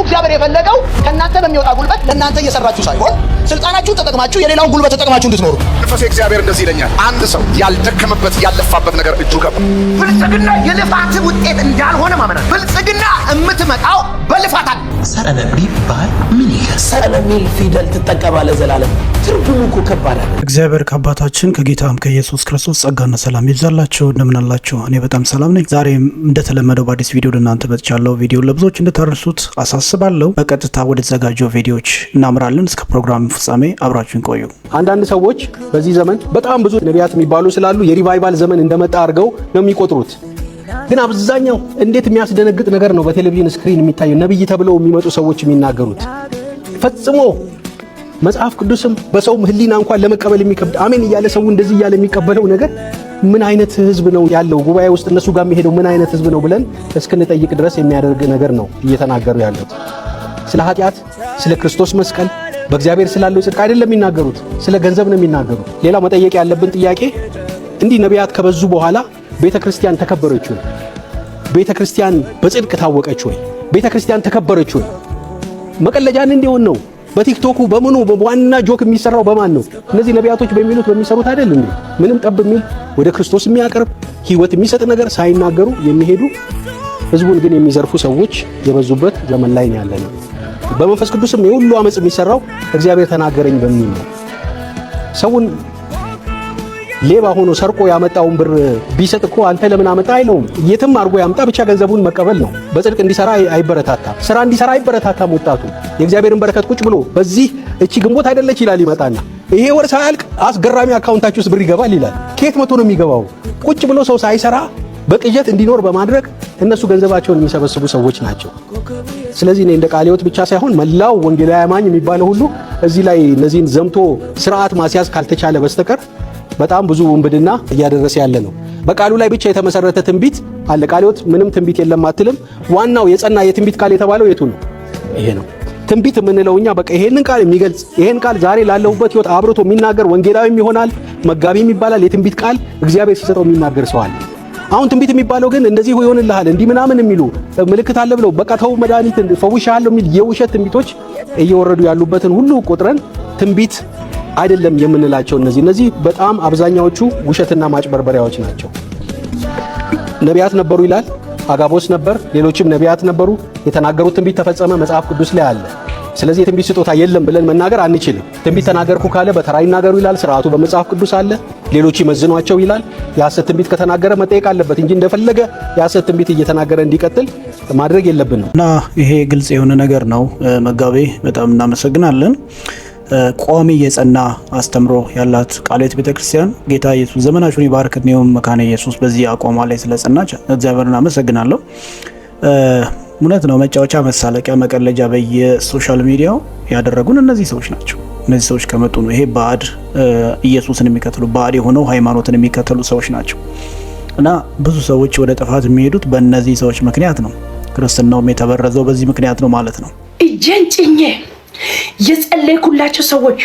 እግዚአብሔር የፈለገው ከናንተ በሚወጣ ጉልበት ለናንተ እየሰራችሁ ሳይሆን ስልጣናችሁን ተጠቅማችሁ የሌላውን ጉልበት ተጠቅማችሁ እንድትኖሩ። መንፈስ እግዚአብሔር እንደዚህ ይለኛል፣ አንድ ሰው ያልደከመበት ያለፋበት ነገር እጁ ገባ። ብልጽግና የልፋት ውጤት እንዳልሆነ ማመን። ብልጽግና የምትመጣው በልፋት አለ። ሰረነ ቢባል ምን ይላል? ሰረነ ሚል ፊደል ትጠቀማለህ ዘላለም። ትርጉሙ እኮ ከባድ አይደል? እግዚአብሔር ከአባታችን ከጌታም ከኢየሱስ ክርስቶስ ጸጋና ሰላም ይብዛላችሁ። እንደምን አላችሁ? እኔ በጣም ሰላም ነኝ። ዛሬም እንደተለመደው በአዲስ ቪዲዮ ለእናንተ መጥቻለሁ። ቪዲዮ ለብዙዎች እንድታደርሱት አሳስባለሁ። በቀጥታ ወደ ተዘጋጀው ቪዲዮዎች እናምራለን። እስከ ፕሮግራም ፍጻሜ አብራችሁን ቆዩ። አንዳንድ ሰዎች በዚህ ዘመን በጣም ብዙ ነቢያት የሚባሉ ስላሉ የሪቫይቫል ዘመን እንደመጣ አድርገው ነው የሚቆጥሩት። ግን አብዛኛው እንዴት የሚያስደነግጥ ነገር ነው በቴሌቪዥን ስክሪን የሚታየው ነብይ ተብለው የሚመጡ ሰዎች የሚናገሩት። ፈጽሞ መጽሐፍ ቅዱስም በሰውም ሕሊና እንኳን ለመቀበል የሚከብድ አሜን እያለ ሰው እንደዚህ እያለ የሚቀበለው ነገር ምን አይነት ህዝብ ነው ያለው? ጉባኤ ውስጥ እነሱ ጋር የሚሄደው ምን አይነት ህዝብ ነው ብለን እስክንጠይቅ ድረስ የሚያደርግ ነገር ነው እየተናገሩ ያሉት። ስለ ኃጢአት፣ ስለ ክርስቶስ መስቀል፣ በእግዚአብሔር ስላለው ጽድቅ አይደለም የሚናገሩት፣ ስለ ገንዘብ ነው የሚናገሩት። ሌላው መጠየቅ ያለብን ጥያቄ እንዲህ ነቢያት ከበዙ በኋላ ቤተክርስቲያን ተከበረች ወይ? ቤተክርስቲያን በጽድቅ ታወቀች ወይ? ቤተክርስቲያን ተከበረች ወይ? መቀለጃን እንዲሆን ነው በቲክቶኩ በምኑ በዋና ጆክ የሚሰራው በማን ነው? እነዚህ ነቢያቶች በሚሉት በሚሰሩት አይደል እንዴ? ምንም ጠብ የሚል ወደ ክርስቶስ የሚያቀርብ ህይወት የሚሰጥ ነገር ሳይናገሩ የሚሄዱ ህዝቡን ግን የሚዘርፉ ሰዎች የበዙበት ዘመን ላይ ያለ ነው። በመንፈስ ቅዱስም የሁሉ አመጽ የሚሰራው እግዚአብሔር ተናገረኝ በሚል ነው። ሰውን ሌባ ሆኖ ሰርቆ ያመጣውን ብር ቢሰጥ እኮ አንተ ለምን አመጣ አይለውም። የትም አድርጎ ያምጣ ብቻ ገንዘቡን መቀበል ነው። በጽድቅ እንዲሰራ አይበረታታም። ስራ እንዲሰራ አይበረታታም። ወጣቱ የእግዚአብሔርን በረከት ቁጭ ብሎ በዚህ እቺ ግንቦት አይደለች ይላል ይመጣና ይሄ ወር ሳያልቅ አስገራሚ አካውንታችሁ ውስጥ ብር ይገባል ይላል። ከየት መቶ ነው የሚገባው? ቁጭ ብሎ ሰው ሳይሰራ በቅዠት እንዲኖር በማድረግ እነሱ ገንዘባቸውን የሚሰበስቡ ሰዎች ናቸው። ስለዚህ እኔ እንደ ቃለ ሕይወት ብቻ ሳይሆን መላው ወንጌላዊ አማኝ የሚባለው ሁሉ እዚህ ላይ እነዚህን ዘምቶ ስርዓት ማስያዝ ካልተቻለ በስተቀር በጣም ብዙ ውንብድና እያደረሰ ያለ ነው። በቃሉ ላይ ብቻ የተመሰረተ ትንቢት አለ። ቃለ ሕይወት ምንም ትንቢት የለም አትልም። ዋናው የጸና የትንቢት ቃል የተባለው የቱ ነው? ይሄ ነው ትንቢት የምንለው እኛ። በቃ ይሄንን ቃል የሚገልጽ ይሄን ቃል ዛሬ ላለሁበት ሕይወት አብርቶ የሚናገር ወንጌላዊም ይሆናል፣ መጋቢም ይባላል። የትንቢት ቃል እግዚአብሔር ሲሰጠው የሚናገር ሰው አለ። አሁን ትንቢት የሚባለው ግን እንደዚህ ይሆንልሃል እንዲህ ምናምን የሚሉ ምልክት አለ ብለው በቃ ተው መድኃኒት ፈውሻለሁ የሚል የውሸት ትንቢቶች እየወረዱ ያሉበትን ሁሉ ቁጥረን ትንቢት አይደለም የምንላቸው። እነዚህ በጣም አብዛኛዎቹ ውሸትና ማጭበርበሪያዎች ናቸው። ነቢያት ነበሩ ይላል። አጋቦስ ነበር፣ ሌሎችም ነቢያት ነበሩ። የተናገሩት ትንቢት ተፈጸመ፣ መጽሐፍ ቅዱስ ላይ አለ። ስለዚህ የትንቢት ስጦታ የለም ብለን መናገር አንችልም። ትንቢት ተናገርኩ ካለ በተራ ይናገሩ ይላል። ስርዓቱ በመጽሐፍ ቅዱስ አለ። ሌሎች ይመዝኗቸው ይላል። የሐሰት ትንቢት ከተናገረ መጠየቅ አለበት እንጂ እንደፈለገ የሐሰት ትንቢት እየተናገረ እንዲቀጥል ማድረግ የለብንም። እና ይሄ ግልጽ የሆነ ነገር ነው። መጋቤ በጣም እናመሰግናለን። ቋሚ የጸና አስተምሮ ያላት ቃለ ሕይወት ቤተክርስቲያን ጌታ ኢየሱስ ዘመናችሁን ይባርክ። ነው መካነ ኢየሱስ በዚህ አቋሟ ላይ ስለጸናች እግዚአብሔርን አመሰግናለሁ። እውነት ነው። መጫወቻ፣ መሳለቂያ፣ መቀለጃ በየሶሻል ሚዲያው ያደረጉን እነዚህ ሰዎች ናቸው። እነዚህ ሰዎች ከመጡ ነው ይሄ ባዕድ ኢየሱስን የሚከተሉ ባዕድ የሆነው ሃይማኖትን የሚከተሉ ሰዎች ናቸው። እና ብዙ ሰዎች ወደ ጥፋት የሚሄዱት በእነዚህ ሰዎች ምክንያት ነው። ክርስትናውም የተበረዘው በዚህ ምክንያት ነው ማለት ነው። እጄን ጭኜ የጸለይኩላቸው ሰዎች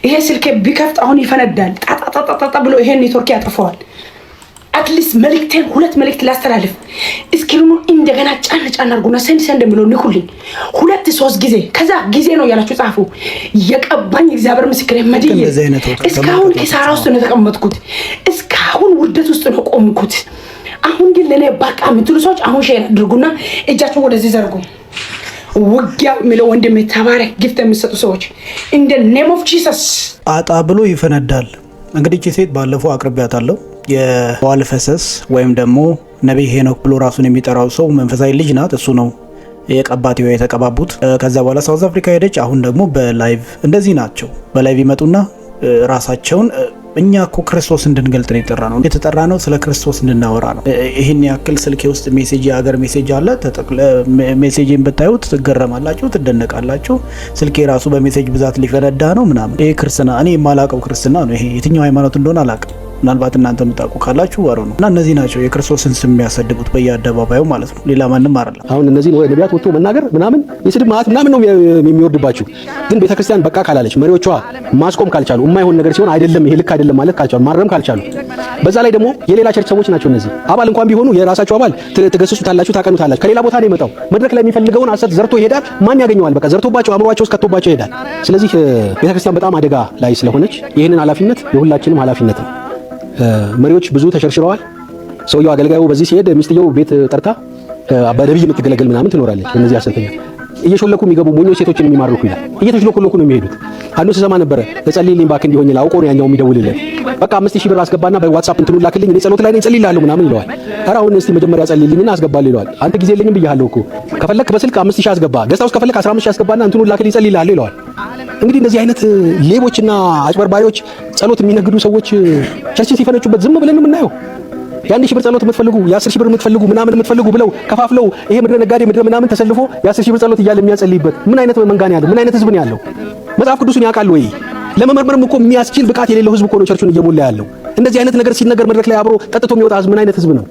ይሄ ስልኬ ቢከፍት አሁን ይፈነዳል ጣጣጣጣ ብሎ ይሄን ኔትወርክ ያጠፋዋል። አትሊስት መልእክቴን ሁለት መልእክት ላስተላልፍ። እስክሪኑ እንደገና ጫን አድርጉና ሰንድ ብሎ ንኩልኝ 2-3 ጊዜ። ከዛ ጊዜ ነው ያላችሁ ጻፉ። የቀባኝ እግዚአብሔር ምስክሬ መድዬ እስካሁን ኪሳራ ውስጥ ነው የተቀመጥኩት። እስካሁን ውርደት ውስጥ ነው ቆምኩት። አሁን ግን ለኔ በቃ የምትሉ ሰዎች አሁን ሼር አድርጉና እጃችሁ ወደዚህ ዘርጉ። ውጊያ የሚለው ወንድሜ ተባረክ። ጊፍት የሚሰጡ ሰዎች in the name of Jesus አጣ ብሎ ይፈነዳል። እንግዲህ እቺ ሴት ባለፈው አቅርቢያታለሁ። የዋል ፈሰስ ወይም ደግሞ ነብይ ሄኖክ ብሎ ራሱን የሚጠራው ሰው መንፈሳዊ ልጅ ናት። እሱ ነው የቀባቲው የተቀባቡት። ከዛ በኋላ ሳውዝ አፍሪካ ሄደች። አሁን ደግሞ በላይቭ እንደዚህ ናቸው። በላይቭ ይመጡና ራሳቸውን እኛ እኮ ክርስቶስ እንድንገልጥ ነው የተጠራ ነው ስለ ክርስቶስ እንድናወራ ነው። ይሄን ያክል ስልኬ ውስጥ ሜሴጅ የሀገር ሜሴጅ አለ። ሜሴጅን ብታዩት ትገረማላችሁ፣ ትደነቃላችሁ። ስልኬ ራሱ በሜሴጅ ብዛት ሊፈነዳ ነው ምናምን። ይሄ ክርስትና እኔ የማላውቀው ክርስትና ነው። ይሄ የትኛው ሃይማኖት እንደሆነ አላውቅም። ምናልባት እናንተ የምታውቁ ካላችሁ ወሩ ነው እና እነዚህ ናቸው የክርስቶስን ስም የሚያሰድቡት በየአደባባዩ ማለት ነው። ሌላ ማንም አይደለም። አሁን እነዚህ ነቢያት ወጥቶ መናገር ምናምን የስድብ ማዕት ምናምን ነው የሚወርድባችሁ። ግን ቤተክርስቲያን በቃ ካላለች፣ መሪዎቿ ማስቆም ካልቻሉ፣ የማይሆን ነገር ሲሆን አይደለም ይሄ ልክ አይደለም ማለት ካልቻሉ፣ ማረም ካልቻሉ፣ በዛ ላይ ደግሞ የሌላ ቸርች ሰዎች ናቸው እነዚህ። አባል እንኳን ቢሆኑ የራሳቸው አባል ትገስጹታላችሁ፣ ታቀኑታላችሁ። ከሌላ ቦታ ነው የመጣው። መድረክ ላይ የሚፈልገውን ሐሰት ዘርቶ ይሄዳል። ማን ያገኘዋል? በቃ ዘርቶባቸው አእምሯቸው ውስጥ ከቶባቸው ይሄዳል። ስለዚህ ቤተክርስቲያን በጣም አደጋ ላይ ስለሆነች ይህንን ኃላፊነት የሁላችንም ኃላፊነት ነው። መሪዎች ብዙ ተሸርሽረዋል። ሰውየው አገልጋዩ በዚህ ሲሄድ ሚስትየው ቤት ጠርታ በነብይ የምትገለገል ምናምን ትኖራለች። እነዚህ አሰልተኛ እየሾለኩ የሚገቡ ሞኞች ሴቶችን የሚማርኩ ይላል። እየተሽሎኩ ነው የሚሄዱት። አንዱ ስሰማ ነበረ እጸልይልኝ ባክ እንዲሆን ላውቆ ነው ያኛው የሚደውልለት። በቃ 5000 ብር አስገባና በዋትስአፕ እንትኑ ላክልኝ እኔ ጸሎት ላይ ነኝ ጸልይልሃለሁ ምናምን ይለዋል። ኧረ አሁን እስቲ መጀመሪያ ጸልይልኝና አስገባልኝ ይለዋል። አንተ ጊዜ የለኝም ብያለሁ እኮ ከፈለክ በስልክ 5000 አስገባ፣ ገዝታ ውስጥ ከፈለክ 15000 አስገባና እንትኑ ላክልኝ ጸልይልሃለሁ ይለዋል። እንግዲህ እንደዚህ አይነት ሌቦችና አጭበርባሪዎች ጸሎት የሚነግዱ ሰዎች ቸርችን ሲፈነጩበት ዝም ብለን ነው የምናየው። የ1000 ብር ጸሎት የምትፈልጉ የ10000 ብር የምትፈልጉ ምናምን የምትፈልጉ ብለው ከፋፍለው ይሄ ምድረ ነጋዴ ምድረ ምናምን ተሰልፎ የ10000 ብር ጸሎት እያለ የሚያጸልይበት ምን አይነት መንጋን ያለው ምን አይነት ህዝብ ነው ያለው? መጽሐፍ ቅዱስን ያውቃል ወይ? ለመመርመርም እኮ የሚያስችል ብቃት የሌለው ህዝብ እኮ ነው ቸርቹን እየሞላ ያለው። እንደዚህ አይነት ነገር ሲነገር መድረክ ላይ አብሮ ጠጥቶ የሚወጣ ህዝብ ምን አይነት ህዝብ ነው?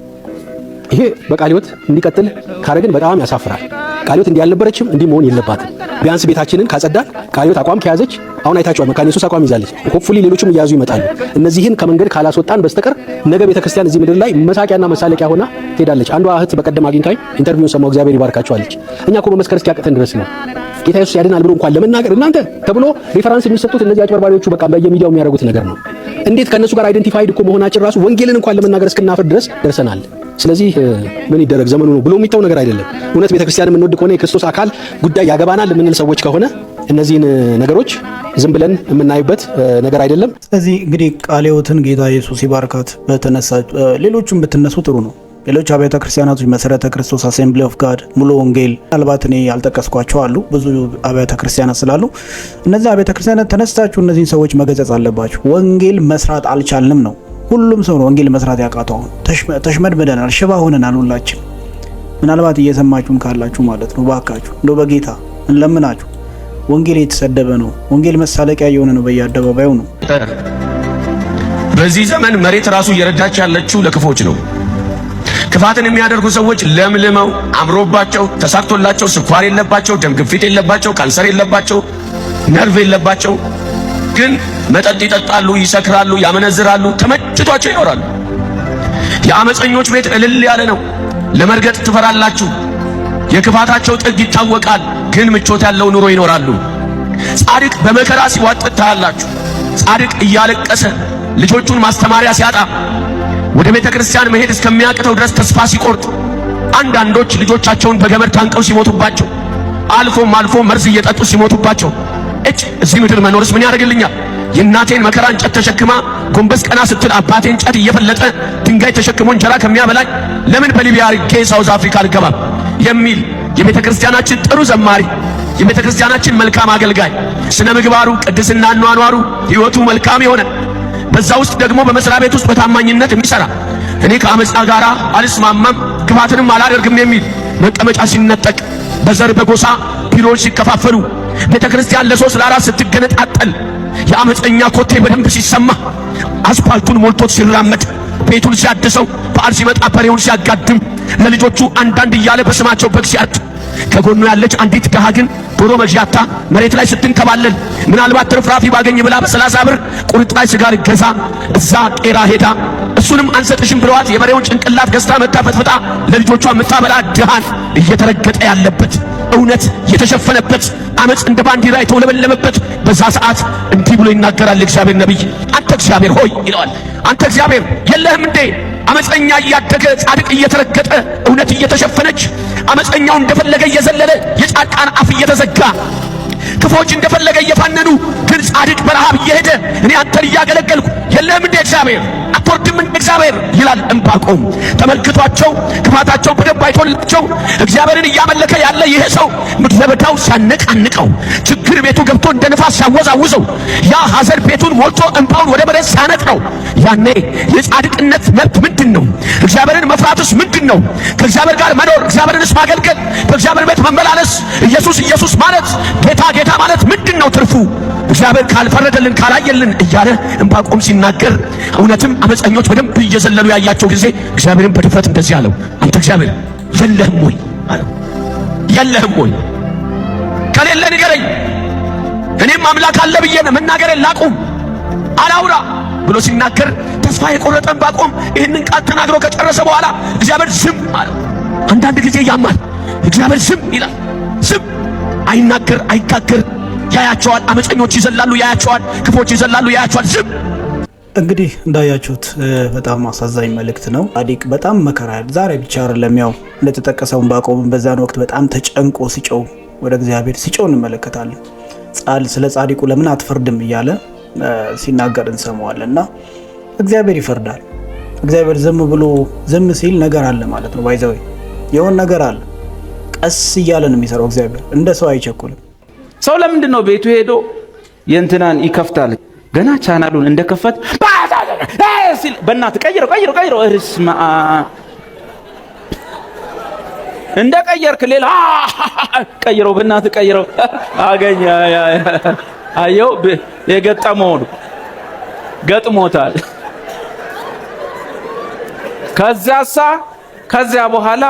ይሄ በቃለ ሕይወት እንዲቀጥል ካረግን በጣም ያሳፍራል። ቃለ ሕይወት እንዲህ አልነበረችም፣ እንዲህ መሆን የለባትም። ቢያንስ ቤታችንን ካጸዳን ቃለ ሕይወት አቋም ከያዘች አሁን አይታችኋል፣ መካነ ኢየሱስ አቋም ይዛለች። ሆፕፉሊ ሌሎችም እያያዙ ይመጣሉ። እነዚህን ከመንገድ ካላስወጣን በስተቀር ነገ ቤተክርስቲያን እዚህ ምድር ላይ መሳቂያና መሳለቂያ ሆና ትሄዳለች። አንዷ እህት በቀደም አግኝታኝ ኢንተርቪውን ሰማው፣ እግዚአብሔር ይባርካቸው አለች። እኛ እኮ በመስከር እስኪያቅተን ድረስ ነው ጌታ ኢየሱስ ያድናል ብሎ እንኳን ለመናገር እናንተ ተብሎ ሪፈረንስ የሚሰጡት እነዚህ አጭበርባሪዎቹ በቃ በየሚዲያው የሚያደርጉት ነገር ነው። እንዴት ከነሱ ጋር አይደንቲፋይድ እኮ መሆናችን ራሱ ወንጌልን እንኳን ለመናገር እስክናፍር ድረስ ደርሰናል። ስለዚህ ምን ይደረግ ዘመኑ ነው ብሎ የሚተው ነገር አይደለም። እውነት ቤተክርስቲያን የምንወድ ከሆነ የክርስቶስ አካል ጉዳይ ያገባናል የምንል ሰዎች ከሆነ እነዚህን ነገሮች ዝም ብለን የምናዩበት ነገር አይደለም። ስለዚህ እንግዲህ ቃለ ሕይወትን ጌታ ኢየሱስ ይባርካት። በተነሳ ሌሎቹም ብትነሱ ጥሩ ነው። ሌሎች አብያተ ክርስቲያናቶች መሰረተ ክርስቶስ፣ አሴምብሊ ኦፍ ጋድ፣ ሙሉ ወንጌል ምናልባት እኔ ያልጠቀስኳቸው አሉ ብዙ አብያተ ክርስቲያናት ስላሉ እነዚህ አብያተ ክርስቲያናት ተነስታችሁ እነዚህን ሰዎች መገሰጽ አለባችሁ። ወንጌል መስራት አልቻልንም ነው። ሁሉም ሰው ነው ወንጌል መስራት ያቃተው። ተሽመድመደናል፣ ሽባ ሆነናል ሁላችን። ምናልባት እየሰማችሁም ካላችሁ ማለት ነው ባካችሁ እንደው በጌታ እንለምናችሁ። ወንጌል የተሰደበ ነው። ወንጌል መሳለቂያ የሆነ ነው፣ በየአደባባዩ ነው። በዚህ ዘመን መሬት ራሱ እየረዳች ያለችው ለክፎች ነው። ክፋትን የሚያደርጉ ሰዎች ለምልመው አምሮባቸው ተሳክቶላቸው ስኳር የለባቸው፣ ደም ግፊት የለባቸው፣ ካንሰር የለባቸው፣ ነርቭ የለባቸው፣ ግን መጠጥ ይጠጣሉ፣ ይሰክራሉ፣ ያመነዝራሉ፣ ተመችቷቸው ይኖራሉ። የአመፀኞች ቤት እልል ያለ ነው። ለመርገጥ ትፈራላችሁ። የክፋታቸው ጥግ ይታወቃል፣ ግን ምቾት ያለው ኑሮ ይኖራሉ። ጻድቅ በመከራ ሲዋጥጥ ታያላችሁ። ጻድቅ እያለቀሰ ልጆቹን ማስተማሪያ ሲያጣ ወደ ቤተ ክርስቲያን መሄድ እስከሚያቅተው ድረስ ተስፋ ሲቆርጥ፣ አንዳንዶች ልጆቻቸውን በገመድ ታንቀው ሲሞቱባቸው፣ አልፎ መርዝ እየጠጡ ሲሞቱባቸው፣ እዚህ ምድር መኖርስ ምን ያደርግልኛል? የእናቴን መከራ እንጨት ተሸክማ ጎንበስ ቀና ስትል አባቴ እንጨት እየፈለጠ ድንጋይ ተሸክሞ እንጀራ ከሚያበላኝ ለምን በሊቢያ አርጌ ሳውዝ አፍሪካ አልገባም የሚል የቤተ ክርስቲያናችን ጥሩ ዘማሪ፣ የቤተ ክርስቲያናችን መልካም አገልጋይ፣ ስነ ምግባሩ፣ ቅድስና አኗኗሩ፣ ሕይወቱ መልካም የሆነ በዛ ውስጥ ደግሞ በመስሪያ ቤት ውስጥ በታማኝነት የሚሰራ እኔ ከአመፃ ጋር አልስማማም ክፋትንም አላደርግም የሚል መቀመጫ ሲነጠቅ፣ በዘር በጎሳ ቢሮዎች ሲከፋፈሉ፣ ቤተ ክርስቲያን ለሶስት ለአራት ስትገነጣጠል፣ የአመፀኛ ኮቴ በደንብ ሲሰማ፣ አስፓልቱን ሞልቶት ሲራመድ፣ ቤቱን ሲያድሰው፣ በዓል ሲመጣ በሬውን ሲያጋድም፣ ለልጆቹ አንዳንድ እያለ በስማቸው በግ ሲያርድ፣ ከጎኑ ያለች አንዲት ድሃ ግን ዶሮ መግዣታ መሬት ላይ ስትንከባለል ምናልባት ትርፍራፊ ባገኝ ብላ በ30 ብር ቁርጥራጭ ስጋ ገዛ እዛ ቄራ ሄዳ እሱንም አንሰጥሽም ብለዋት የበሬውን ጭንቅላት ገዝታ መታ ፈትፍጣ ለልጆቿ የምታበላ ድሃን እየተረገጠ ያለበት እውነት የተሸፈነበት አመፅ እንደ ባንዲራ የተውለበለበበት በዛ ሰዓት እንዲህ ብሎ ይናገራል እግዚአብሔር ነብይ። አንተ እግዚአብሔር ሆይ ይለዋል። አንተ እግዚአብሔር የለህም እንዴ? አመፀኛ እያደገ ጻድቅ እየተረገጠ እውነት እየተሸፈነች አመፀኛው እንደፈለገ እየዘለለ የጻድቃን አፍ እየተዘጋ ክፎች እንደፈለገ እየፋነኑ ግን ጻድቅ በረሃብ እየሄደ እኔ አንተን እያገለገልኩ የለህም እንደ እግዚአብሔር አትወርድም እንደ እግዚአብሔር ይላል ዕንባቆም። ተመልክቷቸው ክፋታቸው በደንብ አይቶላቸው እግዚአብሔርን እያመለከ ያለ ይሄ ሰው ምድረ በዳው ሲያነቃንቀው፣ ችግር ቤቱ ገብቶ እንደ ንፋስ ሲያወዛውዘው፣ ያ ሐዘን ቤቱን ሞልቶ እንባውን ወደ መሬት ሲያነጥረው፣ ያኔ የጻድቅነት መብት ምንድን ነው? እግዚአብሔርን መፍራትስ ምንድን ነው? ከእግዚአብሔር ጋር መኖር፣ እግዚአብሔርንስ ማገልገል፣ በእግዚአብሔር ቤት መመላለስ፣ ኢየሱስ ኢየሱስ ማለት ጌታ ጌታ ማለት ምንድን ነው ትርፉ? እግዚአብሔር ካልፈረደልን ካላየልን እያለ ዕንባቆም ሲናገር እውነትም አመፀኞች በደንብ እየዘለሉ ያያቸው ጊዜ እግዚአብሔርን በድፍረት እንደዚህ አለው፣ አንተ እግዚአብሔር የለህም ወይ አለው። የለህም ወይ? ከሌለ ንገረኝ፣ እኔም አምላክ አለ ብዬ መናገሬን ላቁም አላውራ ብሎ ሲናገር ተስፋ የቆረጠ ዕንባቆም ይህንን ቃል ተናግሮ ከጨረሰ በኋላ እግዚአብሔር ዝም አለው። አንዳንድ ጊዜ ያማል። እግዚአብሔር ዝም ይላል። ዝም አይናገር፣ አይጋገር። ያያቸዋል። አመፀኞች ይዘላሉ፣ ያያቸዋል። ክፎች ይዘላሉ፣ ያያቸዋል። ዝም። እንግዲህ እንዳያችሁት በጣም አሳዛኝ መልእክት ነው። ጻድቅ በጣም መከራ ዛሬ ብቻ አይደለም፣ ያው እንደተጠቀሰው ዕንባቆም በዛን ወቅት በጣም ተጨንቆ ሲጮው ወደ እግዚአብሔር ሲጮው እንመለከታለን። ስለ ጻድቁ ለምን አትፈርድም እያለ ሲናገር እንሰማዋለን። እና እግዚአብሔር ይፈርዳል። እግዚአብሔር ዝም ብሎ ዝም ሲል ነገር አለ ማለት ነው። ባይዘው የሆነ ነገር አለ። ቀስ እያለ ነው የሚሰራው እግዚአብሔር። እንደ ሰው አይቸኩልም። ሰው ለምንድን ነው ቤቱ ሄዶ የእንትናን ይከፍታል? ገና ቻናሉን እንደከፈት ሲል በእናትህ ቀይረው እርስማ እንደ ቀየርክ ሌላ ቀይረው፣ በእናትህ ቀይረው። አገኘ አየው የገጠመውን ገጥሞታል። ከዚያ በኋላ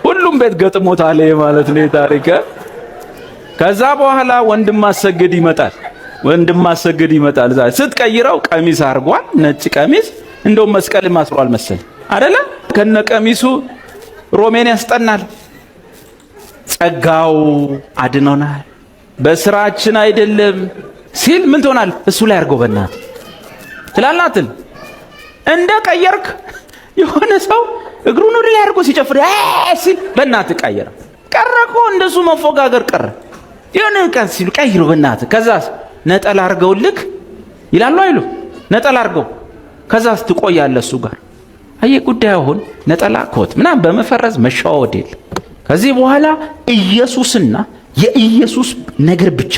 ሁሉም ቤት ገጥሞታል ማለት ነው ታሪክ። ከዛ በኋላ ወንድም ማሰግድ ይመጣል። ስትቀይረው ቀሚስ አርጓል፣ ነጭ ቀሚስ እንደውም መስቀል ማስሯል መሰል አይደለ? ከነ ቀሚሱ ሮሜን ያስጠናል። ጸጋው አድኖናል በስራችን አይደለም ሲል ምን ትሆናል? እሱ ላይ አርጎ በእናትህ ትላላትን እንደ ቀየርክ የሆነ ሰው እግሩን ወደ ላይ አርጎ ሲጨፍር ሲል በእናትህ ቀረኮ እንደሱ መፎጋገር ቀረ። የሆነ ቀን ሲሉ ቀይሩ በእናትህ። ከዛስ ነጠላ አርገውልክ ይላሉ አይሉ? ነጠላ አርገው ከዛስ ትቆያለህ እሱ ጋር። አየ ጉዳይ አሁን ነጠላ ኮት ምናምን በመፈረዝ መሻወድ የለ። ከዚህ በኋላ ኢየሱስና የኢየሱስ ነገር ብቻ፣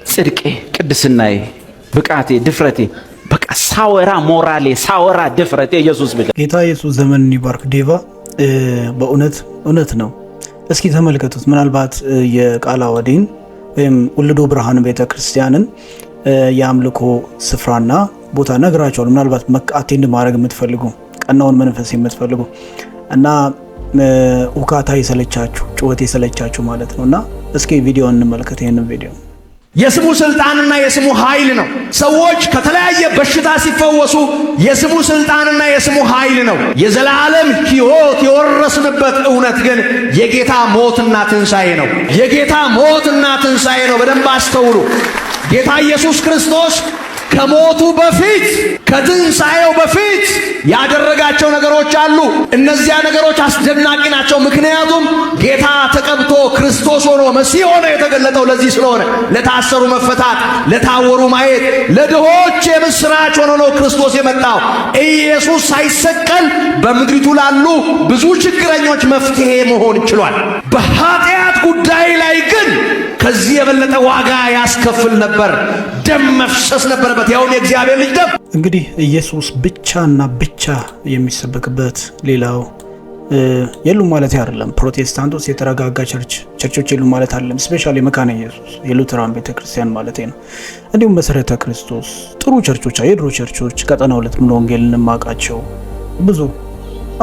ጽድቄ፣ ቅድስናዬ፣ ብቃቴ፣ ድፍረቴ፣ በቃ ሳወራ ሞራሌ፣ ሳወራ ድፍረቴ ኢየሱስ ብቻ። ጌታ ኢየሱስ ዘመንን ይባርክ። ዴቫ እውነት ነው። እስኪ ተመልከቱት። ምናልባት የቃለ ዓዋዲን ወይም ውልዶ ብርሃን ቤተክርስቲያንን የአምልኮ ስፍራና ቦታ ነግራቸዋል። ምናልባት አቴንድ ማድረግ የምትፈልጉ ቀናውን መንፈስ የምትፈልጉ እና ውካታ የሰለቻችሁ ጩኸት የሰለቻችሁ ማለት ነውና እስኪ ቪዲዮ እንመልከት። ይሄንን ቪዲዮ የስሙ ስልጣንና የስሙ ኃይል ነው። ሰዎች ከተለያየ በሽታ ሲፈወሱ የስሙ ስልጣንና የስሙ ኃይል ነው። የዘላለም ሕይወት የወረስንበት እውነት ግን የጌታ ሞትና ትንሣኤ ነው። የጌታ ሞትና ትንሣኤ ነው። በደንብ አስተውሉ። ጌታ ኢየሱስ ክርስቶስ ከሞቱ በፊት ከትንሣኤው በፊት ያደረጋቸው ነገሮች አሉ። እነዚያ ነገሮች አስደናቂ ናቸው። ምክንያቱም ጌታ ተቀብቶ ክርስቶስ ሆኖ መሲህ ሆኖ የተገለጠው ለዚህ ስለሆነ፣ ለታሰሩ መፈታት፣ ለታወሩ ማየት፣ ለድሆች የምስራች ሆኖ ነው ክርስቶስ የመጣው። ኢየሱስ ሳይሰቀል በምድሪቱ ላሉ ብዙ ችግረኞች መፍትሄ መሆን ችሏል። በኃጢአት ጉዳይ ላይ ግን ከዚህ የበለጠ ዋጋ ያስከፍል ነበር። ደም መፍሰስ ነበረበት፣ ያውም የእግዚአብሔር ልጅ ደም። እንግዲህ ኢየሱስ ብቻና ብቻ የሚሰበክበት ሌላው የሉም ማለት አይደለም። ፕሮቴስታንቶስ የተረጋጋ ቸርቾች የሉም ማለት አይደለም። ስፔሻሊ መካነ ኢየሱስ የሉተራን ቤተክርስቲያን ማለት ነው። እንዲሁም መሰረተ ክርስቶስ ጥሩ ቸርቾች፣ የድሮ ቸርቾች ቀጠና ሁለት ሙሉ ወንጌልን ማቃቸው ብዙ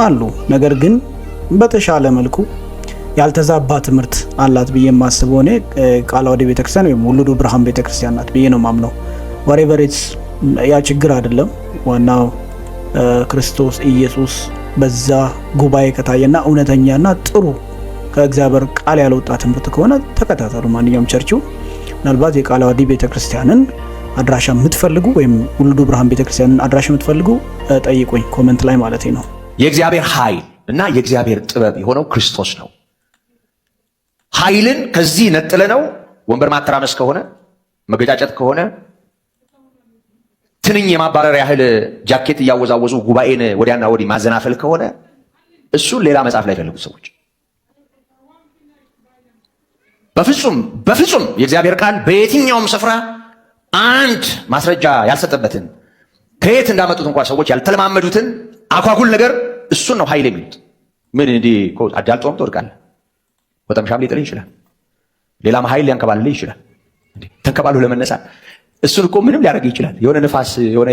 አሉ። ነገር ግን በተሻለ መልኩ ያልተዛባ ትምህርት አላት ብዬ የማስበው እኔ ቃለ ዓዋዲ ቤተክርስቲያን ወይም ውልዶ ብርሃን ቤተክርስቲያን ናት ብዬ ነው ማምነው። ወሬቨሬትስ ያ ችግር አይደለም። ዋናው ክርስቶስ ኢየሱስ በዛ ጉባኤ ከታየና እውነተኛና ጥሩ ከእግዚአብሔር ቃል ያልወጣ ትምህርት ከሆነ ተከታተሉ። ማንኛውም ቸርቹ ምናልባት የቃለ ዓዋዲ ቤተክርስቲያንን አድራሻ የምትፈልጉ ወይም ውልዶ ብርሃን ቤተክርስቲያንን አድራሻ የምትፈልጉ ጠይቁኝ ኮሜንት ላይ ማለት ነው። የእግዚአብሔር ኃይል እና የእግዚአብሔር ጥበብ የሆነው ክርስቶስ ነው። ኃይልን ከዚህ ነጥለ ነው ወንበር ማተራመስ ከሆነ መገጫጨት ከሆነ ትንኝ የማባረር ያህል ጃኬት እያወዛወዙ ጉባኤን ወዲያና ወዲህ ማዘናፈል ከሆነ እሱን ሌላ መጽሐፍ ላይ ፈልጉ ሰዎች። በፍጹም የእግዚአብሔር ቃል በየትኛውም ስፍራ አንድ ማስረጃ ያልሰጠበትን ከየት እንዳመጡት እንኳን ሰዎች ያልተለማመዱትን አጓጉል ነገር እሱን ነው ኃይል የሚሉት። ምን እንዲህ አዳልጦም ትወድቃለህ። ወጠምሻም ሊጥልህ ይችላል። ሌላም ኃይል ሊያንከባልልህ ይችላል። ተንከባሉ ለመነሳት እሱን እኮ ምንም ሊያደርግ ይችላል። የሆነ ንፋስ የሆነ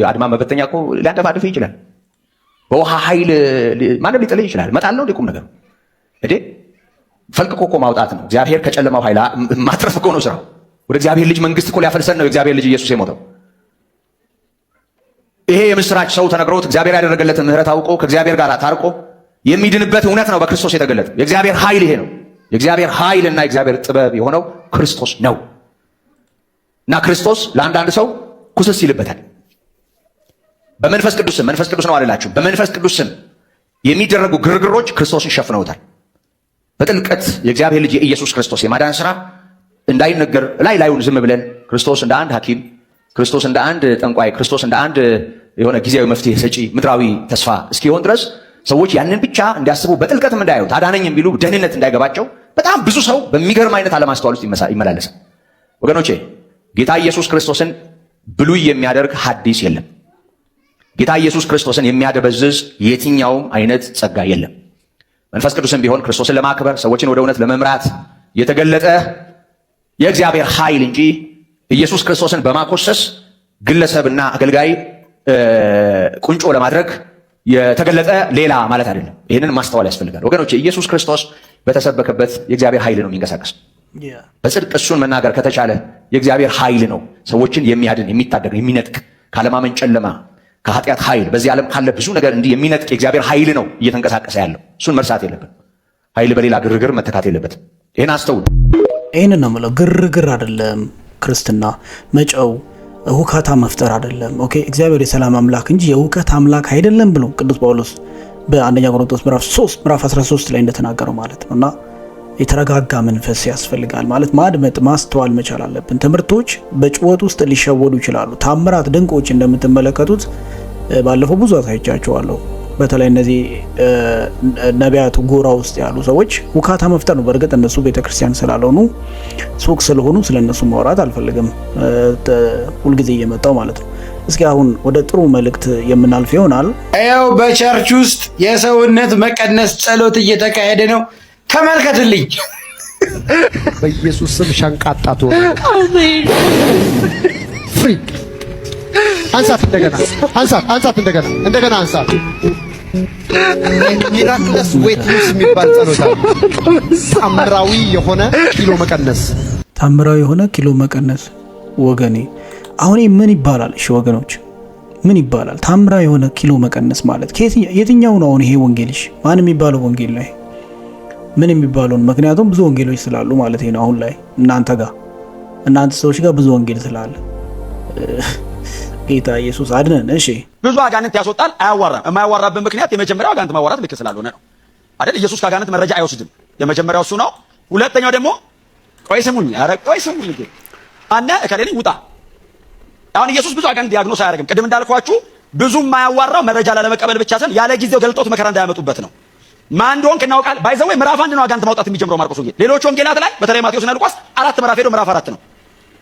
አድማ መበተኛ እኮ ሊያንደፋድፍ ይችላል። በውሃ ኃይል ማንም ሊጥልህ ይችላል። መጣል ነው ቁም ነገር እንዴ? ፈልቅቆ እኮ ማውጣት ነው። እግዚአብሔር ከጨለማው ኃይል ማትረፍ እኮ ነው ስራው። ወደ እግዚአብሔር ልጅ መንግስት እኮ ሊያፈልሰን ነው የእግዚአብሔር ልጅ ኢየሱስ የሞተው። ይሄ የምስራች ሰው ተነግሮት እግዚአብሔር ያደረገለትን ምህረት አውቆ ከእግዚአብሔር ጋር ታርቆ የሚድንበት እውነት ነው በክርስቶስ የተገለጠ። የእግዚአብሔር ኃይል ይሄ ነው። የእግዚአብሔር ኃይልና የእግዚአብሔር ጥበብ የሆነው ክርስቶስ ነው። እና ክርስቶስ ለአንዳንድ ሰው ኩስስ ይልበታል። በመንፈስ ቅዱስ ስም፣ መንፈስ ቅዱስ ነው አልላችሁ፣ በመንፈስ ቅዱስ ስም የሚደረጉ ግርግሮች ክርስቶስን ሸፍነውታል። በጥልቀት የእግዚአብሔር ልጅ የኢየሱስ ክርስቶስ የማዳን ሥራ እንዳይነገር ላዩን ዝም ብለን ክርስቶስ እንደ አንድ ሐኪም፣ ክርስቶስ እንደ አንድ ጠንቋይ፣ ክርስቶስ እንደ አንድ የሆነ ጊዜያዊ መፍትሄ ሰጪ ምድራዊ ተስፋ እስኪሆን ድረስ ሰዎች ያንን ብቻ እንዲያስቡ በጥልቀትም እንዳያዩት አዳነኝ የሚሉ ደህንነት እንዳይገባቸው በጣም ብዙ ሰው በሚገርም አይነት አለማስተዋል ውስጥ ይመላለሳል። ወገኖቼ ጌታ ኢየሱስ ክርስቶስን ብሉይ የሚያደርግ ሐዲስ የለም። ጌታ ኢየሱስ ክርስቶስን የሚያደበዝዝ የትኛውም አይነት ጸጋ የለም። መንፈስ ቅዱስም ቢሆን ክርስቶስን ለማክበር ሰዎችን ወደ እውነት ለመምራት የተገለጠ የእግዚአብሔር ኃይል እንጂ ኢየሱስ ክርስቶስን በማኮሰስ ግለሰብና አገልጋይ ቁንጮ ለማድረግ የተገለጠ ሌላ ማለት አይደለም። ይህንን ማስተዋል ያስፈልጋል ወገኖች። ኢየሱስ ክርስቶስ በተሰበከበት የእግዚአብሔር ኃይል ነው የሚንቀሳቀስ። በጽድቅ እሱን መናገር ከተቻለ የእግዚአብሔር ኃይል ነው ሰዎችን የሚያድን የሚታደግ የሚነጥቅ ካለማመን ጨለማ ከኃጢአት ኃይል በዚህ ዓለም ካለ ብዙ ነገር እንዲህ የሚነጥቅ የእግዚአብሔር ኃይል ነው እየተንቀሳቀሰ ያለው። እሱን መርሳት የለብን። ኃይል በሌላ ግርግር መተካት የለበትም። ይህን አስተውሉ። ይህንን ነው የምለው። ግርግር አይደለም ክርስትና፣ መጨው ሁካታ መፍጠር አይደለም። ኦኬ እግዚአብሔር የሰላም አምላክ እንጂ የሁከት አምላክ አይደለም ብሎ ቅዱስ ጳውሎስ በአንደኛ ቆሮንቶስ ምዕራፍ 13 ላይ እንደተናገረው ማለት ነውና የተረጋጋ መንፈስ ያስፈልጋል ማለት ማድመጥ ማስተዋል መቻል አለብን። ትምህርቶች በጭወት ውስጥ ሊሸወዱ ይችላሉ። ታምራት ድንቆች እንደምትመለከቱት ባለፈው ብዙ አሳይቻቸዋለሁ። በተለይ እነዚህ ነቢያት ጎራ ውስጥ ያሉ ሰዎች ውካታ መፍጠር ነው። በእርግጥ እነሱ ቤተክርስቲያን ስላልሆኑ ሱቅ ስለሆኑ ስለነሱ ማውራት አልፈልግም ሁልጊዜ እየመጣው ማለት ነው። እስኪ አሁን ወደ ጥሩ መልእክት የምናልፍ ይሆናል። ያው በቸርች ውስጥ የሰውነት መቀነስ ጸሎት እየተካሄደ ነው። ተመልከትልኝ። በኢየሱስ ስም ሸንቃጣ ትሆናለህ። አሜን። ፍሪ አንሳት፣ አንሳት፣ እንደገና አንሳት። ሚራክለስ ዌት ሉስ የሚባል ጸሎት አለ። ታምራዊ የሆነ ኪሎ መቀነስ ወገኔ፣ አሁን ምን ይባላል? እሺ ወገኖች ምን ይባላል? ታምራዊ የሆነ ኪሎ መቀነስ ማለት የትኛው ነው? አሁን ይሄ ወንጌልሽ ማን የሚባለው ወንጌል ነው? ምን የሚባለውን? ምክንያቱም ብዙ ወንጌሎች ስላሉ ማለት ነው። አሁን ላይ እናንተ ሰዎች ጋር ብዙ ወንጌል ስላለ ጌታ ኢየሱስ አድነን። እሺ ብዙ አጋንንት ያስወጣል፣ አያዋራም። የማያዋራበት ምክንያት የመጀመሪያው አጋንንት ማዋራት ልክ ስላልሆነ ነው አይደል? ኢየሱስ ከአጋንንት መረጃ አይወስድም። የመጀመሪያው እሱ ነው። ሁለተኛው ደግሞ ቆይ ስሙኝ አነ እከሌልኝ ውጣ። አሁን ኢየሱስ ብዙ አጋንንት ዲያግኖስ አያደርግም። ቅድም እንዳልኳችሁ ብዙ የማያዋራው መረጃ ላለመቀበል ብቻ ሳይሆን ያለ ጊዜው ገልጦት መከራ እንዳያመጡበት ነው። ማን እንደሆንክ እናውቃለን። ባይዘው ምዕራፍ 1 ነው አጋንንት ማውጣት የሚጀምረው ማርቆስ ወንጌል። ሌሎች ወንጌላት ላይ በተለይ ማቴዎስና ሉቃስ 4 ምዕራፍ ሄዶ ምዕራፍ 4 ነው።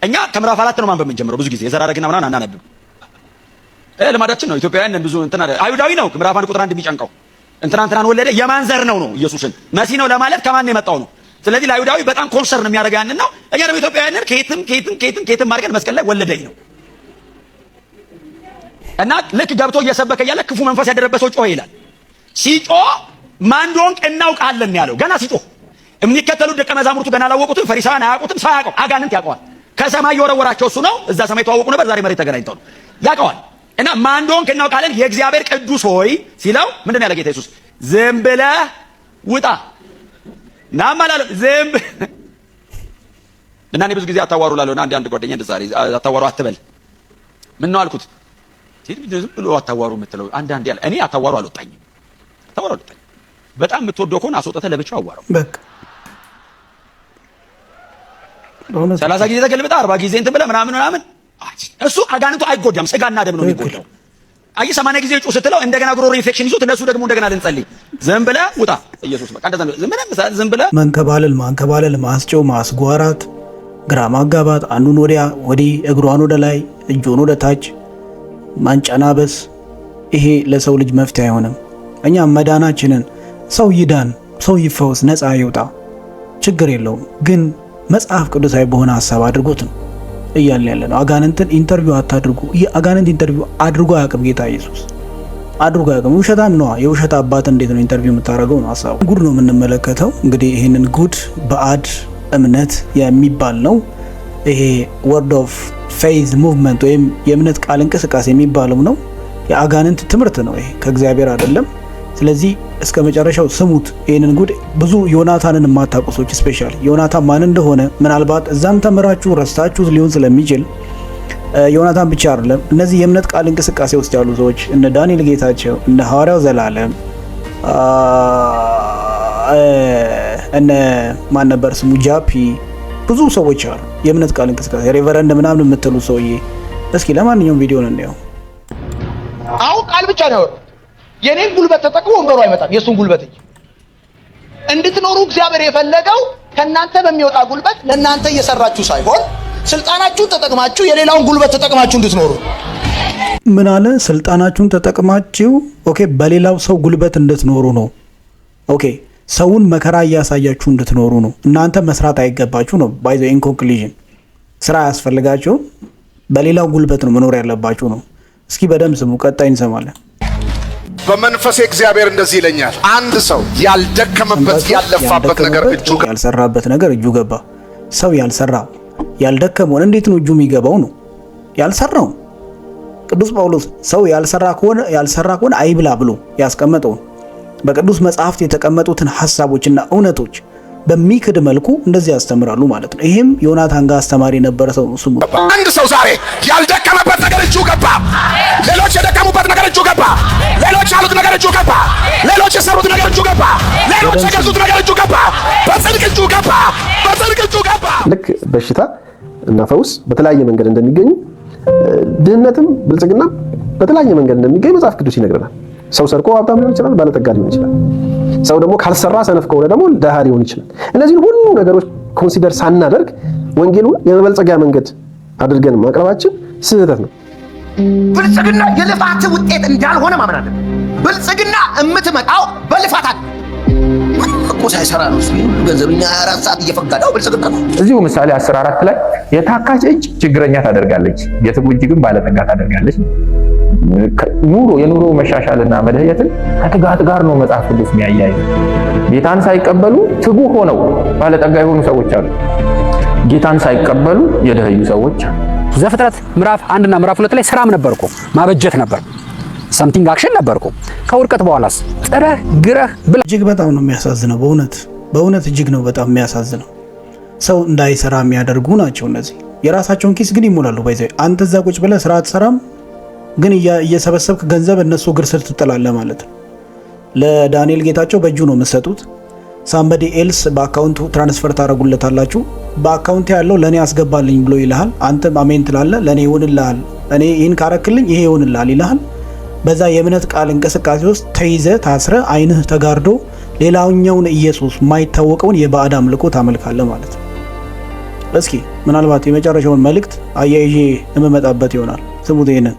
እኛ ከምዕራፍ 4 ነው ማንበብ የምንጀምረው። ብዙ ጊዜ የዘራረግና ምናምን አናነብም። ልማዳችን ነው። ኢትዮጵያውያን ብዙ አይሁዳዊ ነው ምዕራፍ 1 ቁጥር 1 የሚጨንቀው እንትናን ወለደ የማን ዘር ነው ኢየሱስን መሲህ ነው ለማለት ከማን ነው የመጣው ነው። ስለዚህ ለአይሁዳዊ በጣም ኮንሰርን የሚያደርገው ያንን ነው። እኛ ደግሞ ኢትዮጵያውያን ከየትም አድርገን መስቀል ላይ ወለደኝ ነው እና ልክ ገብቶ እየሰበከ እያለ ክፉ መንፈስ ያደረበት ሰው ጮህ ይላል። ሲጮህ ማን እንደሆንክ እናውቃለን ያለው ገና ሲጮህ የሚከተሉት ደቀ መዛሙርቱ ገና አላወቁትም። ፈሪሳውያን አያውቁትም። ሰው ያውቀው አጋንንት ያውቀዋል። ከሰማይ የወረወራቸው እሱ ነው። እዛ ሰማይ ተዋወቁ ነበር፣ ዛሬ መሬት ተገናኝተው ነው ያውቀዋል። እና ማን እንደሆንክ እናውቃለን የእግዚአብሔር ቅዱስ ሆይ ሲለው ምንድን ነው ያለ ጌታ ኢየሱስ? ዝም ብለህ ውጣ ናማላለ ዝም እና እኔ ብዙ ጊዜ አታዋሩ ላለውና አንድ ጓደኛ እንደዛ አታዋሩ አትበል ምን ነው አልኩት። ዝም ብሎ አታዋሩ የምትለው አንዳንድ ያለ እኔ አታዋሩ አልወጣኝም። በጣም የምትወደው ከሆነ አስወጣተህ ለብቻው አዋራው። በቃ 30 ጊዜ ተገልብጣ 40 ጊዜ እንትን ብለህ ምናምን እሱ አጋንንቱ አይጎዳም። ስጋና ደም ነው የሚጎዳው። አይ 80 ጊዜ ጩህ ስትለው እንደገና ጉሮሮ ኢንፌክሽን ይዞት እነሱ ደግሞ እንደገና ልንጸልይ ዝም ብለህ ውጣ ኢየሱስ በቃ እንደዛ ነው። ዝም ብለህ ማንከባለል፣ ማስጨው፣ ማስጓራት፣ ግራ ማጋባት፣ አንዱን ወዲያ ወዲህ፣ እግሯን ወደ ላይ እጁን ወደ ታች ማንጨናበስ፣ ይሄ ለሰው ልጅ መፍትሄ አይሆንም። እኛ መዳናችንን ሰው ይዳን፣ ሰው ይፈወስ፣ ነፃ ይውጣ ችግር የለውም። ግን መጽሐፍ ቅዱሳዊ በሆነ ሐሳብ አድርጎት ነው እያልን ያለ ነው። አጋንንትን ኢንተርቪው አታድርጉ። አጋንንት ኢንተርቪው አድርጎ አያውቅም ጌታ ኢየሱስ አድርጎ አያውቅም። ውሸታም ነው። የውሸት አባት እንዴት ነው ኢንተርቪው የምታደርገው ነው ሐሳቡ። ጉድ ነው የምንመለከተው እንግዲህ። ይህንን ጉድ ባዕድ እምነት የሚባል ነው። ይሄ ወርድ ኦፍ ፌዝ ሙቭመንት ወይም የእምነት ቃል እንቅስቃሴ የሚባለው ነው። የአጋንንት ትምህርት ነው። ይሄ ከእግዚአብሔር አይደለም። ስለዚህ እስከ መጨረሻው ስሙት ይህንን ጉድ። ብዙ ዮናታንን የማታውቁ ሰዎች ስፔሻሊ ዮናታን ማን እንደሆነ ምናልባት እዛም ተምራችሁ ረስታችሁት ሊሆን ስለሚችል ዮናታን ብቻ አይደለም፣ እነዚህ የእምነት ቃል እንቅስቃሴ ውስጥ ያሉ ሰዎች እነ ዳንኤል ጌታቸው፣ እነ ሐዋርያው ዘላለም፣ እነ ማን ነበር ስሙ ጃፒ፣ ብዙ ሰዎች አሉ የእምነት ቃል እንቅስቃሴ ሬቨረንድ ምናምን የምትሉ ሰውዬ። እስኪ ለማንኛውም ቪዲዮን እንየው። አሁን ቃል ብቻ ነው የኔን ጉልበት ተጠቅሞ ወንበሩ አይመጣም። የሱን ጉልበት እንድትኖሩ እግዚአብሔር የፈለገው ከናንተ በሚወጣ ጉልበት ለናንተ እየሰራችሁ ሳይሆን ስልጣናችሁን ተጠቅማችሁ የሌላውን ጉልበት ተጠቅማችሁ እንድትኖሩ። ምን አለ? ስልጣናችሁን ተጠቅማችሁ ኦኬ፣ በሌላው ሰው ጉልበት እንድትኖሩ ነው። ኦኬ፣ ሰውን መከራ እያሳያችሁ እንድትኖሩ ነው። እናንተ መስራት አይገባችሁ ነው። ባይ ዘ ኢን ኮንክሉዥን ስራ ያስፈልጋችሁ፣ በሌላው ጉልበት ነው መኖር ያለባችሁ ነው። እስኪ በደምብ ስሙ፣ ቀጣይ እንሰማለን። በመንፈሴ እግዚአብሔር እንደዚህ ይለኛል፣ አንድ ሰው ያልደከመበት ያለፋበት ነገር እጁ ገባ። ያልሰራበት ነገር እጁ ገባ። ሰው ያልሰራው ያልደከመውን እንዴት ነው እጁ የሚገባው ነው? ያልሰራው ቅዱስ ጳውሎስ ሰው ያልሰራ ከሆነ አይብላ ብሎ ያስቀመጠው በቅዱስ መጽሐፍት የተቀመጡትን ሐሳቦችና እውነቶች በሚክድ መልኩ እንደዚህ ያስተምራሉ ማለት ነው። ይሄም ዮናታን ጋር አስተማሪ የነበረ ሰው ነው ስሙ። አንድ ሰው ዛሬ ያልደከመበት ነገር እጁ ገባ። ሌሎች የደከሙበት ነገር እጁ ገባ። ሌሎች ያሉት ነገር እጁ ገባ። ሌሎች የሰሩት ነገር እጁ ገባ። ሌሎች የገዙት ነገር እጁ ገባ። በጽድቅ እጁ ገባ። በጽድቅ እጁ ገባ። ልክ በሽታ እና ፈውስ በተለያየ መንገድ እንደሚገኙ ድህነትም ብልጽግና በተለያየ መንገድ እንደሚገኝ መጽሐፍ ቅዱስ ይነግረናል። ሰው ሰርቆ ሀብታም ሊሆን ይችላል፣ ባለጠጋ ሊሆን ይችላል። ሰው ደግሞ ካልሰራ ሰነፍ ከሆነ ደግሞ ደሃ ሊሆን ይችላል። እነዚህን ሁሉ ነገሮች ኮንሲደር ሳናደርግ ወንጌሉን የመበልጸጊያ መንገድ አድርገን ማቅረባችን ስህተት ነው። ብልጽግና የልፋት ውጤት እንዳልሆነ ማመን አለብን። ብልጽግና የምትመጣው በልፋት እኮ ሳይሰራ ነው። ሁሉ ገንዘብኛ 24 ሰዓት እየፈጋዳው ብልጽግና ነው። እዚሁ ምሳሌ 14 ላይ የታካች እጅ ችግረኛ ታደርጋለች፣ የትጉ እጅ ግን ባለጠጋ ታደርጋለች። የኑሮ መሻሻልና መለየትን ከትጋት ጋር ነው መጽሐፍ ቅዱስ የሚያያይ። ጌታን ሳይቀበሉ ትጉ ሆነው ባለጠጋ የሆኑ ሰዎች አሉ። ጌታን ሳይቀበሉ የደህዩ ሰዎች አሉ። ዘፍጥረት ምዕራፍ 1 እና ምዕራፍ 2 ላይ ስራም ነበርኩ፣ ማበጀት ነበር፣ ሰምቲንግ አክሽን ነበርኩ። ከውድቀት በኋላስ ጥረህ ግረህ ብላ። እጅግ በጣም ነው የሚያሳዝነው። በእውነት እጅግ ነው በጣም የሚያሳዝነው። ሰው እንዳይሰራ የሚያደርጉ ናቸው እነዚህ። የራሳቸውን ኪስ ግን ይሞላሉ። ባይዘይ አንተ እዛ ቁጭ ብለህ ስራ አትሰራም፣ ግን እየሰበሰብክ ገንዘብ እነሱ እግር ስር ትጥላለህ ማለት ነው። ለዳንኤል ጌታቸው በእጁ ነው የምትሰጡት። ሳምበዲ ኤልስ በአካውንቱ ትራንስፈር ታደርጉለታላችሁ። በአካውንት ያለው ለኔ አስገባልኝ ብሎ ይልሃል። አንተም አሜን ትላለህ። ለኔ ይሆንልሃል፣ እኔ ይህን ካረክልኝ ይሄ ይሆንልሃል ይልሃል። በዛ የእምነት ቃል እንቅስቃሴ ውስጥ ተይዘ ታስረ አይንህ ተጋርዶ ሌላኛውን ኢየሱስ የማይታወቀውን የባዕድ አምልኮ ታመልካለህ ማለት ነው። እስኪ ምናልባት የመጨረሻውን መልእክት አያይዤ የምመጣበት ይሆናል። ስሙት ይሄንን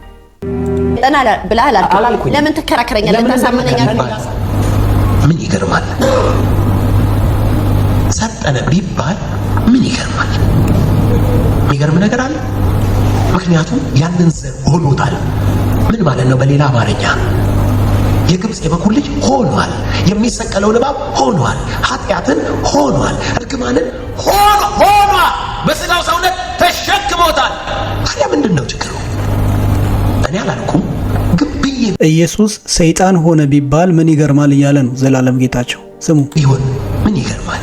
ብላ አላልኩኝ። ለምን ትከራከረኛለህ? ታሳምነኛለህ? ምን ይገርማል? ሰጠነ ቢባል ምን ይገርማል? የሚገርም ነገር አለ። ምክንያቱም ያንን ዘር ሆኖታል። ምን ማለት ነው? በሌላ አማርኛ የግብፅ የበኩር ልጅ ሆኗል። የሚሰቀለው እባብ ሆኗል። ኃጢአትን ሆኗል። እርግማንን ሆኗል። በስጋው ሰውነት ተሸክሞታል። ታዲያ ምንድን ነው ችግሩ? እኔ አላልኩም። ኢየሱስ ሰይጣን ሆነ ቢባል ምን ይገርማል እያለ ነው ዘላለም ጌታቸው። ስሙ ይሁን ምን ይገርማል?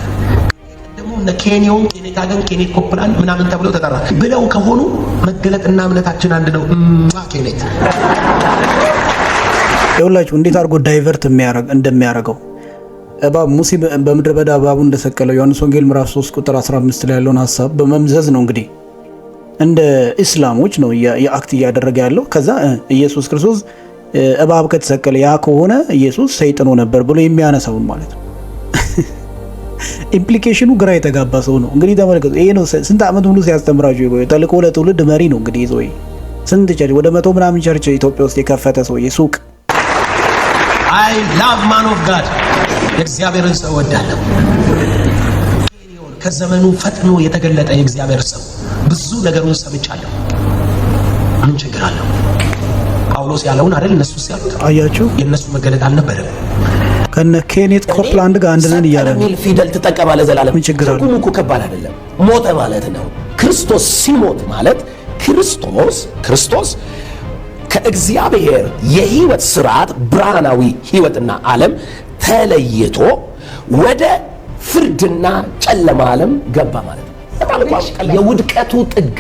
ደግሞ እነ ኬንዮን ኬኔታገን ኬኔት ኮፕላንድ ምናምን ተብለው ተጠራ ብለው ከሆኑ መገለጥና እምነታችን አንድ ነው። ኬኔት ይኸውላችሁ እንዴት አድርጎ ዳይቨርት እንደሚያደርገው እባብ ሙሴ በምድረ በዳ እባቡ እንደሰቀለው ዮሐንስ ወንጌል ምዕራፍ 3 ቁጥር 15 ላይ ያለውን ሐሳብ በመምዘዝ ነው እንግዲህ እንደ እስላሞች ነው የአክት እያደረገ ያለው። ከዛ ኢየሱስ ክርስቶስ እባብ ከተሰቀለ ያ ከሆነ ኢየሱስ ሰይጣን ነበር ብሎ የሚያነሳውን ማለት ነው። ኢምፕሊኬሽኑ ግራ የተጋባ ሰው ነው እንግዲህ ተመልከቱ። ይሄ ነው ስንት ዓመት ሙሉ ሲያስተምራችሁ ይቆይ። ተልቆ ለትውልድ መሪ ነው እንግዲህ ይዞ ስንት ቸርች ወደ 100 ምናምን ቸርች ኢትዮጵያ ውስጥ የከፈተ ሰው ሱቅ። አይ ላቭ ማን ኦፍ ጋድ የእግዚአብሔርን ሰው ወዳለሁ። ከዘመኑ ፈጥኖ የተገለጠ የእግዚአብሔር ሰው ብዙ ነገሩን ሰምቻለሁ። ምን ችግር አለው? ጳውሎስ ያለውን አይደል እነሱስ ያሉት? አያችሁ፣ የእነሱ መገለጥ አልነበረም። ከነ ኬኔት ኮፕላንድ ጋር አንድ ነን እያለ ሚል ፊደል ትጠቀማለህ ዘላለም። ምን ችግር አለው? ትርጉሙ እኮ ከባድ አይደለም። ሞተ ማለት ነው። ክርስቶስ ሲሞት ማለት ክርስቶስ ከእግዚአብሔር የህይወት ስርዓት ብርሃናዊ ህይወትና ዓለም ተለይቶ ወደ ፍርድና ጨለማ ዓለም ገባ ማለት ነው። በጣም የውድቀቱ ጥግ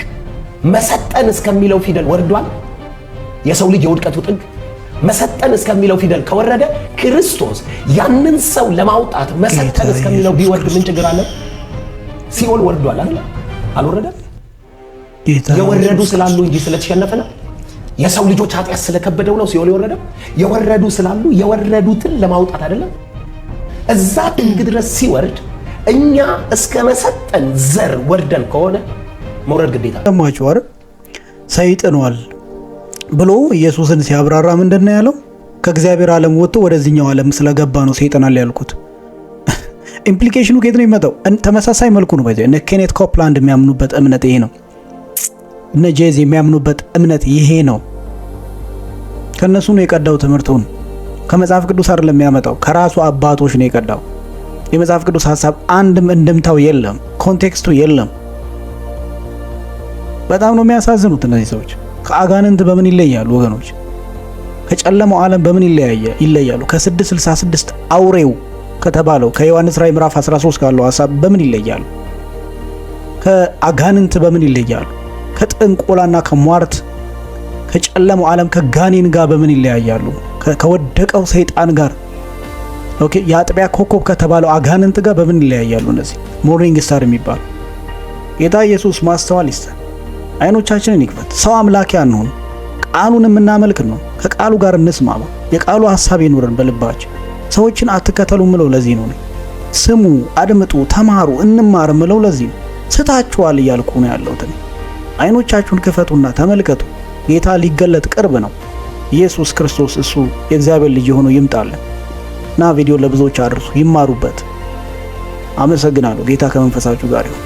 መሰጠን እስከሚለው ፊደል ወርዷል። የሰው ልጅ የውድቀቱ ጥግ መሰጠን እስከሚለው ፊደል ከወረደ ክርስቶስ ያንን ሰው ለማውጣት መሰጠን እስከሚለው ቢወርድ ምን ችግር አለ? ሲኦል ወርዷል አይደል? አልወረደም? የወረዱ ስላሉ እንጂ ስለተሸነፈ ነው። የሰው ልጆች ኃጢአት ስለከበደው ነው ሲኦል የወረደው። የወረዱ ስላሉ የወረዱትን ለማውጣት አይደለም። እዛ ጥግ ድረስ ሲወርድ እኛ እስከ መሰጠን ዘር ወርደን ከሆነ መውረድ ግዴታ ሰማችሁ አይደል? ሰይጥኗል ብሎ ኢየሱስን ሲያብራራ ምንድነው ያለው? ከእግዚአብሔር ዓለም ወጥቶ ወደዚህኛው ዓለም ስለገባ ነው ሰይጣናል ያልኩት። ኢምፕሊኬሽኑ ከየት ነው የሚመጣው? ተመሳሳይ መልኩ ነው። እነ ኬኔት ኮፕላንድ የሚያምኑበት እምነት ይሄ ነው። እነ ጄዝ የሚያምኑበት እምነት ይሄ ነው። ከነሱ ነው የቀዳው ትምህርቱን። ከመጽሐፍ ቅዱስ አይደለም የሚያመጣው፣ ከራሱ አባቶች ነው የቀዳው። የመጽሐፍ ቅዱስ ሐሳብ አንድም እንድምታው የለም፣ ኮንቴክስቱ የለም። በጣም ነው የሚያሳዝኑት እነዚህ ሰዎች። ከአጋንንት በምን ይለያሉ ወገኖች? ከጨለማው ዓለም በምን ይለያሉ? ከ666 አውሬው ከተባለው ከዮሐንስ ራዕይ ምዕራፍ 13 ካለው ሐሳብ በምን ይለያሉ? ከአጋንንት በምን ይለያሉ? ከጥንቆላና ከሟርት ከጨለማው ዓለም ከጋኔን ጋር በምን ይለያያሉ? ከወደቀው ሰይጣን ጋር ኦኬ፣ የአጥቢያ ኮከብ ከተባለው አጋንንት ጋር በምን ይለያያሉ? እነዚህ ሞርኒንግ ስታር የሚባሉ። ጌታ ኢየሱስ ማስተዋል ይስጠን፣ አይኖቻችንን ይክፈት። ሰው አምላኪ አንሁን፣ ቃሉን የምናመልክ ነው። ከቃሉ ጋር እንስማማ፣ የቃሉ ሐሳብ ይኑረን በልባችን። ሰዎችን አትከተሉ ምለው ለዚህ ነው። ስሙ፣ አድምጡ፣ ተማሩ፣ እንማር ምለው ለዚህ ነው። ስታችኋል እያልኩ ነው ያለሁት። አይኖቻችሁን ክፈቱና ተመልከቱ። ጌታ ሊገለጥ ቅርብ ነው። ኢየሱስ ክርስቶስ እሱ የእግዚአብሔር ልጅ ሆኖ ይምጣልን እና ቪዲዮ ለብዙዎች አድርሱ፣ ይማሩበት። አመሰግናለሁ። ጌታ ከመንፈሳችሁ ጋር ይሁን።